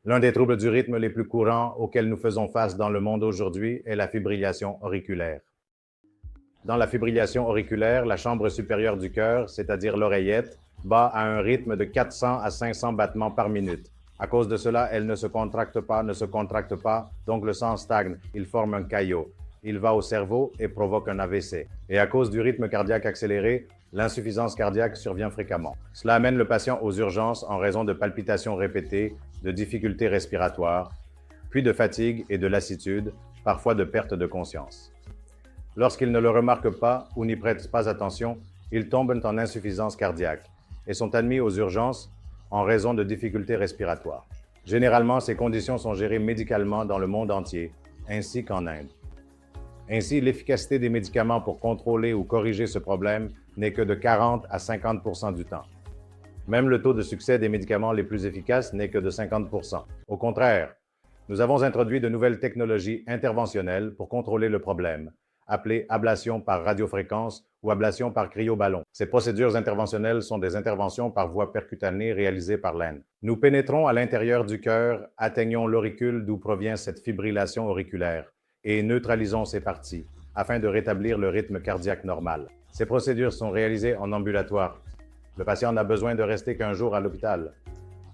L'un des troubles du rythme les plus courants auxquels nous faisons face dans le monde aujourd'hui est la fibrillation auriculaire. Dans la fibrillation auriculaire, la chambre supérieure du cœur, c'est-à-dire l'oreillette, bat à un rythme de 400 à 500 battements par minute. À cause de cela, elle ne se contracte pas, donc le sang stagne, il forme un caillot. Il va au cerveau et provoque un AVC. Et à cause du rythme cardiaque accéléré, l'insuffisance cardiaque survient fréquemment. Cela amène le patient aux urgences en raison de palpitations répétées, de difficultés respiratoires, puis de fatigue et de lassitude, parfois de perte de conscience. Lorsqu'ils ne le remarquent pas ou n'y prêtent pas attention, ils tombent en insuffisance cardiaque et sont admis aux urgences en raison de difficultés respiratoires. Généralement, ces conditions sont gérées médicalement dans le monde entier, ainsi qu'en Inde. Ainsi, l'efficacité des médicaments pour contrôler ou corriger ce problème n'est que de 40 à 50% du temps. Même le taux de succès des médicaments les plus efficaces n'est que de 50%. Au contraire, nous avons introduit de nouvelles technologies interventionnelles pour contrôler le problème, appelées ablation par radiofréquence ou ablation par cryoballon. Ces procédures interventionnelles sont des interventions par voie percutanée réalisées par l'Inde. Nous pénétrons à l'intérieur du cœur, atteignons l'auricule d'où provient cette fibrillation auriculaire et neutralisons ces parties afin de rétablir le rythme cardiaque normal. Ces procédures sont réalisées en ambulatoire. Le patient n'a besoin de rester qu'un jour à l'hôpital.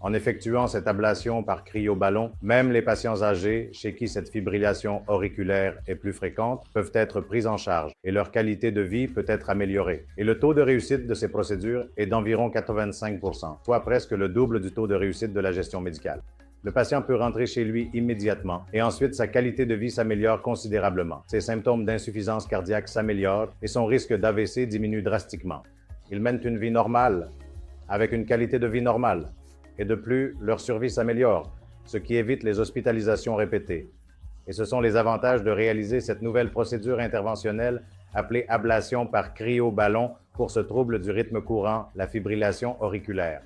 En effectuant cette ablation par cryoballon, même les patients âgés chez qui cette fibrillation auriculaire est plus fréquente peuvent être pris en charge et leur qualité de vie peut être améliorée. Et le taux de réussite de ces procédures est d'environ 85%, soit presque le double du taux de réussite de la gestion médicale. Le patient peut rentrer chez lui immédiatement et ensuite sa qualité de vie s'améliore considérablement. Ses symptômes d'insuffisance cardiaque s'améliorent et son risque d'AVC diminue drastiquement. Ils mènent une vie normale, avec une qualité de vie normale. Et de plus, leur survie s'améliore, ce qui évite les hospitalisations répétées. Et ce sont les avantages de réaliser cette nouvelle procédure interventionnelle appelée ablation par cryoballon pour ce trouble du rythme courant, la fibrillation auriculaire.